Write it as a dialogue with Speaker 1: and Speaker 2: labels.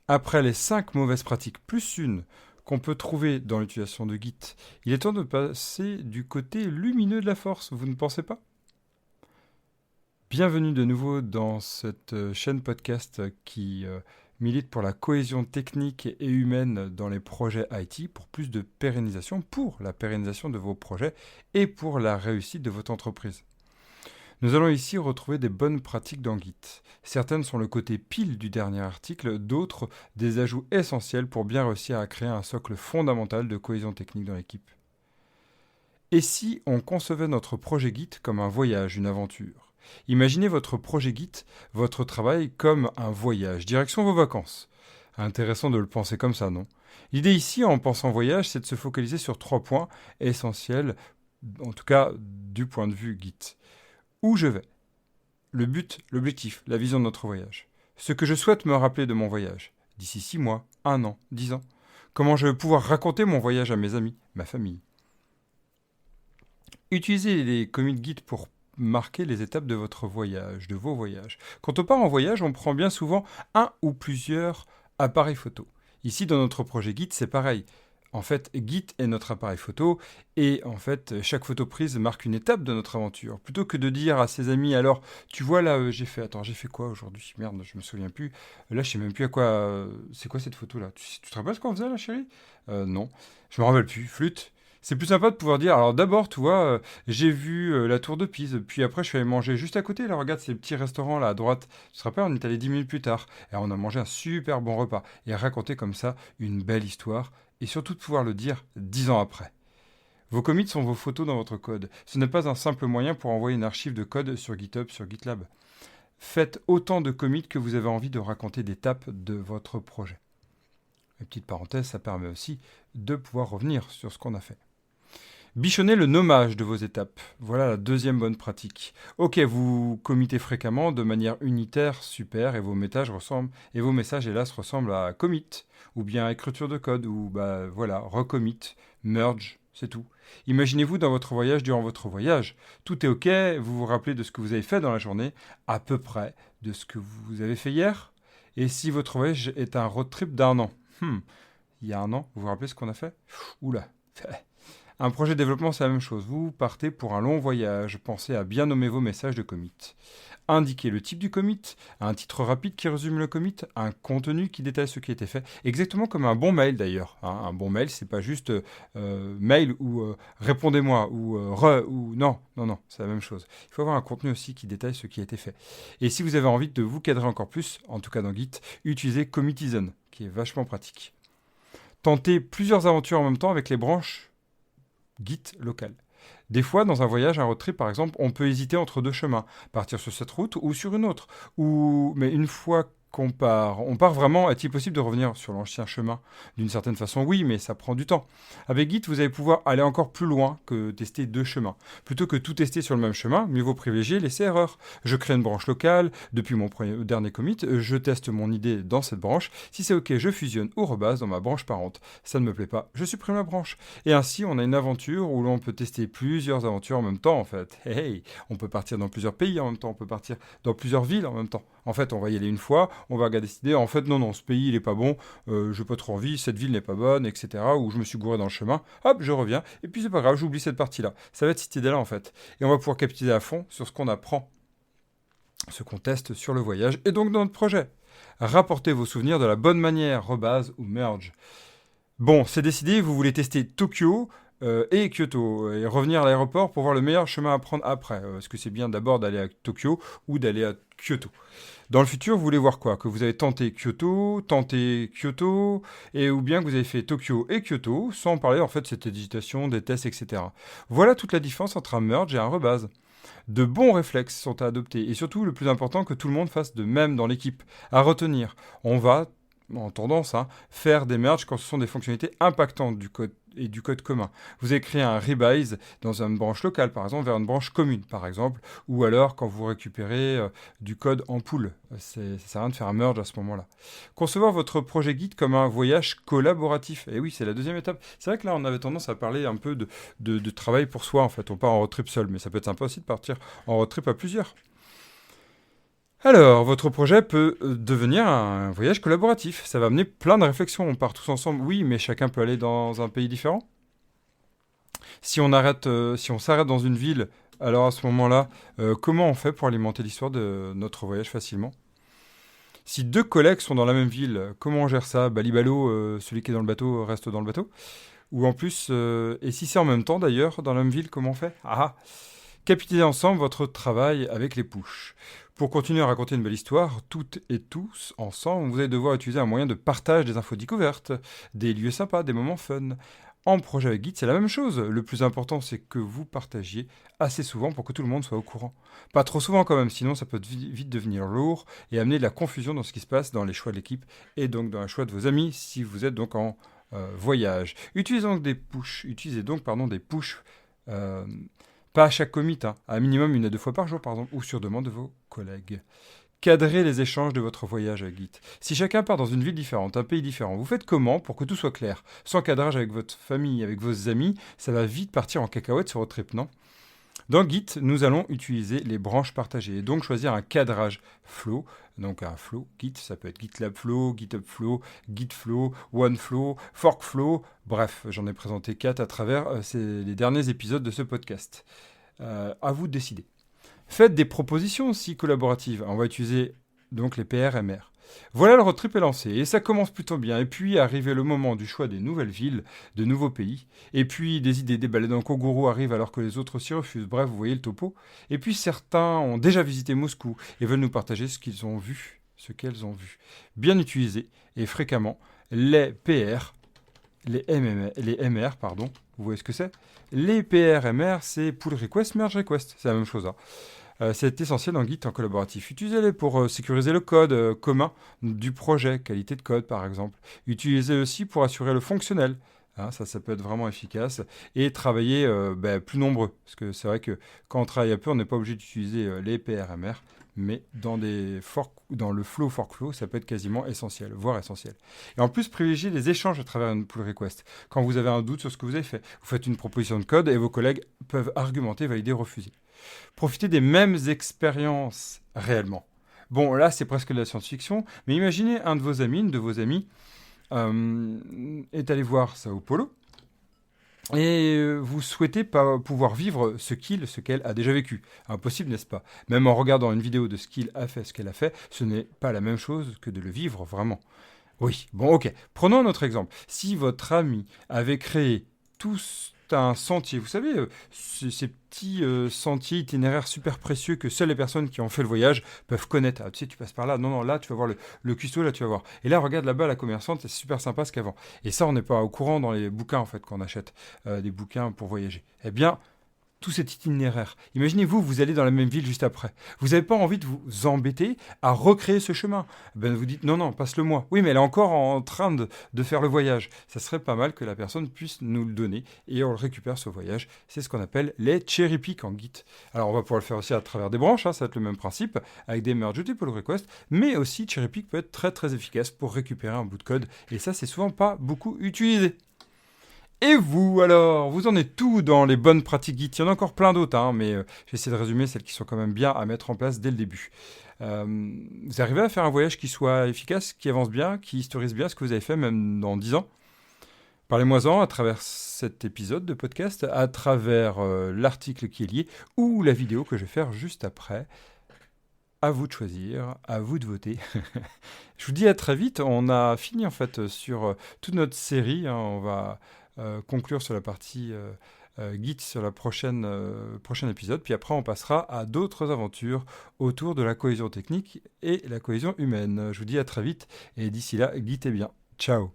Speaker 1: Après les 5 mauvaises pratiques plus une qu'on peut trouver dans l'utilisation de Git, il est temps de passer du côté lumineux de la force, vous ne pensez pas? Bienvenue de nouveau dans cette chaîne podcast qui milite pour la cohésion technique et humaine dans les projets IT, pour plus de pérennisation, pour la pérennisation de vos projets et pour la réussite de votre entreprise. Nous allons ici retrouver des bonnes pratiques dans Git. Certaines sont le côté pile du dernier article, d'autres des ajouts essentiels pour bien réussir à créer un socle fondamental de cohésion technique dans l'équipe. Et si on concevait notre projet Git comme un voyage, une aventure? Imaginez votre projet Git, votre travail comme un voyage, direction vos vacances. Intéressant de le penser comme ça, non? L'idée ici, en pensant voyage, c'est de se focaliser sur 3 points essentiels, en tout cas du point de vue Git. Où je vais? Le but, l'objectif, la vision de notre voyage. Ce que je souhaite me rappeler de mon voyage, d'ici 6 mois, 1 an, 10 ans. Comment je vais pouvoir raconter mon voyage à mes amis, ma famille. Utilisez les commits Git pour marquer les étapes de votre voyage, de vos voyages. Quand on part en voyage, on prend bien souvent un ou plusieurs appareils photo. Ici, dans notre projet Git, c'est pareil. En fait, Git est notre appareil photo et en fait, chaque photo prise marque une étape de notre aventure. Plutôt que de dire à ses amis, alors, tu vois là, j'ai fait quoi aujourd'hui? Merde, je me souviens plus. Là, je sais même plus à quoi. C'est quoi cette photo là? Tu te rappelles ce qu'on faisait là, chérie? Non, je me rappelle plus. Flûte. C'est plus sympa de pouvoir dire, alors d'abord, tu vois, j'ai vu la tour de Pise, puis après je suis allé manger juste à côté, là, regarde ces petits restaurants là à droite. Tu te rappelles, on est allé 10 minutes plus tard, et on a mangé un super bon repas, et raconter comme ça une belle histoire, et surtout de pouvoir le dire 10 ans après. Vos commits sont vos photos dans votre code. Ce n'est pas un simple moyen pour envoyer une archive de code sur GitHub, sur GitLab. Faites autant de commits que vous avez envie de raconter d'étapes de votre projet. Et petite parenthèse, ça permet aussi de pouvoir revenir sur ce qu'on a fait. Bichonnez le nommage de vos étapes. Voilà la deuxième bonne pratique. Ok, vous committez fréquemment de manière unitaire, super, et vos messages hélas ressemblent à commit, ou bien écriture de code, ou bah voilà, recommit, merge, c'est tout. Imaginez-vous dans votre voyage durant votre voyage. Tout est ok, vous vous rappelez de ce que vous avez fait dans la journée, à peu près de ce que vous avez fait hier. Et si votre voyage est un road trip d'1 an, il y a 1 an, vous vous rappelez ce qu'on a fait? Oula. Un projet de développement, c'est la même chose. Vous partez pour un long voyage. Pensez à bien nommer vos messages de commit. Indiquez le type du commit, un titre rapide qui résume le commit, un contenu qui détaille ce qui a été fait. Exactement comme un bon mail d'ailleurs. Un bon mail, c'est pas juste mail ou répondez-moi ou ou non, non, non, c'est la même chose. Il faut avoir un contenu aussi qui détaille ce qui a été fait. Et si vous avez envie de vous cadrer encore plus, en tout cas dans Git, utilisez Commitizon, qui est vachement pratique. Tentez plusieurs aventures en même temps avec les branches Git local. Des fois, dans un voyage, un road trip par exemple, on peut hésiter entre 2 chemins, partir sur cette route ou sur une autre. Mais une fois on part vraiment, est-il possible de revenir sur l'ancien chemin? D'une certaine façon, oui, mais ça prend du temps. Avec Git, vous allez pouvoir aller encore plus loin que tester 2 chemins. Plutôt que tout tester sur le même chemin, mieux vaut privilégier l'essai erreur. Je crée une branche locale, depuis mon dernier commit, je teste mon idée dans cette branche. Si c'est ok, je fusionne ou rebase dans ma branche parente. Ça ne me plaît pas, je supprime la branche. Et ainsi, on a une aventure où l'on peut tester plusieurs aventures en même temps, en fait. Hey, on peut partir dans plusieurs pays en même temps, on peut partir dans plusieurs villes en même temps. En fait, on va y aller une fois, on va regarder cette idée, en fait, non, non, ce pays, il est pas bon, j'ai pas trop envie, cette ville n'est pas bonne, etc. Ou je me suis gouré dans le chemin, hop, je reviens, et puis c'est pas grave, j'oublie cette partie-là. Ça va être cette idée-là, en fait. Et on va pouvoir capitaliser à fond sur ce qu'on apprend, ce qu'on teste sur le voyage, et donc dans notre projet. Rapportez vos souvenirs de la bonne manière, rebase ou merge. Bon, c'est décidé, vous voulez tester Tokyo et Kyoto et revenir à l'aéroport pour voir le meilleur chemin à prendre après. Est-ce que c'est bien d'abord d'aller à Tokyo ou d'aller à Kyoto? Dans le futur, vous voulez voir quoi? Que vous avez tenté Kyoto, et ou bien que vous avez fait Tokyo et Kyoto, sans parler en fait de cette hésitation, des tests, etc. Voilà toute la différence entre un merge et un rebase. De bons réflexes sont à adopter, et surtout, le plus important, que tout le monde fasse de même dans l'équipe. À retenir, on va, en tendance, faire des merges quand ce sont des fonctionnalités impactantes du code et du code commun. Vous avez créé un rebase dans une branche locale, par exemple, vers une branche commune, par exemple, ou alors quand vous récupérez du code en pool. Ça sert à rien de faire un merge à ce moment-là. Concevoir votre projet Git comme un voyage collaboratif. Et oui, c'est la deuxième étape. C'est vrai que là, on avait tendance à parler un peu de travail pour soi, en fait. On part en road trip seul, mais ça peut être sympa aussi de partir en road trip à plusieurs. Alors, votre projet peut devenir un voyage collaboratif. Ça va amener plein de réflexions. On part tous ensemble, oui, mais chacun peut aller dans un pays différent. Si on s'arrête dans une ville, alors à ce moment-là, comment on fait pour alimenter l'histoire de notre voyage facilement? Si deux collègues sont dans la même ville, comment on gère ça? Balibalo, celui qui est dans le bateau reste dans le bateau. Ou en plus, et si c'est en même temps d'ailleurs, dans la même ville, comment on fait? Ah, capitalisez ensemble votre travail avec les pushs. Pour continuer à raconter une belle histoire, toutes et tous, ensemble, vous allez devoir utiliser un moyen de partage des infos découvertes, des lieux sympas, des moments fun. En projet avec Guide, c'est la même chose. Le plus important, c'est que vous partagiez assez souvent pour que tout le monde soit au courant. Pas trop souvent quand même, sinon ça peut vite devenir lourd et amener de la confusion dans ce qui se passe dans les choix de l'équipe et donc dans le choix de vos amis si vous êtes donc en voyage. Utilisez donc des pushs, euh, pas à chaque commit, hein, à minimum 1 à 2 fois par jour par exemple, ou sur demande de vos collègues. Cadrez les échanges de votre voyage avec Git. Si chacun part dans une ville différente, un pays différent, vous faites comment pour que tout soit clair? Sans cadrage avec votre famille, avec vos amis, ça va vite partir en cacahuète sur votre trip, non? Dans Git, nous allons utiliser les branches partagées et donc choisir un cadrage flow. Donc un flow, Git, ça peut être GitLab Flow, GitHub Flow, Git Flow, OneFlow, Fork Flow. Bref, j'en ai présenté 4 à travers les derniers épisodes de ce podcast. À vous de décider. Faites des propositions aussi collaboratives. On va utiliser donc les PRMR. Voilà, le road trip est lancé et ça commence plutôt bien. Et puis arrivé le moment du choix des nouvelles villes, de nouveaux pays. Et puis des idées déballées dans le Kogoro arrivent alors que les autres s'y refusent. Bref, vous voyez le topo. Et puis certains ont déjà visité Moscou et veulent nous partager ce qu'elles ont vu. Bien utilisés et fréquemment, les PR, les MR, pardon. Vous voyez ce que c'est? Les PRMR, c'est Pull Request, Merge Request. C'est la même chose. Hein. C'est essentiel dans Git en collaboratif. Utilisez-les pour sécuriser le code commun du projet, qualité de code par exemple. Utilisez-les aussi pour assurer le fonctionnel. Hein, ça peut être vraiment efficace. Et travailler plus nombreux. Parce que c'est vrai que quand on travaille un peu, on n'est pas obligé d'utiliser les PRMR. Mais dans le flow fork flow, ça peut être quasiment essentiel, voire essentiel. Et en plus, privilégiez les échanges à travers une pull request. Quand vous avez un doute sur ce que vous avez fait, vous faites une proposition de code et vos collègues peuvent argumenter, valider, refuser. Profitez des mêmes expériences réellement. Bon, là, c'est presque de la science-fiction, mais imaginez une de vos amis, est allé voir Sao Paulo, et vous souhaitez pas pouvoir vivre ce qu'elle a déjà vécu. Impossible, n'est-ce pas? Même en regardant une vidéo de ce qu'il a fait, ce qu'elle a fait, ce n'est pas la même chose que de le vivre vraiment. Oui, bon, ok. Prenons un autre exemple. Si votre ami avait créé tous un sentier, vous savez, ces petits sentiers itinéraires super précieux que seules les personnes qui ont fait le voyage peuvent connaître. Ah, tu sais, tu passes par là, non, là, tu vas voir le cuistot, là, tu vas voir. Et là, regarde là-bas, la commerçante, c'est super sympa ce qu'avant. Et ça, on n'est pas au courant dans les bouquins, en fait, qu'on achète des bouquins pour voyager. Eh bien, tout cet itinéraire. Imaginez-vous, vous allez dans la même ville juste après. Vous n'avez pas envie de vous embêter à recréer ce chemin. Ben, vous dites, non, passe-le moi. Oui, mais elle est encore en train de faire le voyage. Ça serait pas mal que la personne puisse nous le donner et on le récupère ce voyage. C'est ce qu'on appelle les cherry pick en Git. Alors, on va pouvoir le faire aussi à travers des branches, hein, ça va être le même principe, avec des merge pull request, mais aussi cherry pick peut être très très efficace pour récupérer un bout de code. Et ça, c'est souvent pas beaucoup utilisé. Et vous, alors, vous en êtes tout dans les bonnes pratiques Git? Il y en a encore plein d'autres, hein, mais j'essaie de résumer celles qui sont quand même bien à mettre en place dès le début. Vous arrivez à faire un voyage qui soit efficace, qui avance bien, qui historise bien ce que vous avez fait, même dans 10 ans? Parlez-moi-en à travers cet épisode de podcast, à travers l'article qui est lié, ou la vidéo que je vais faire juste après. À vous de choisir, à vous de voter. Je vous dis à très vite. On a fini en fait sur toute notre série. Hein. On va conclure sur la partie Git sur la prochain épisode. Puis après, on passera à d'autres aventures autour de la cohésion technique et la cohésion humaine. Je vous dis à très vite. Et d'ici là, Git est bien. Ciao.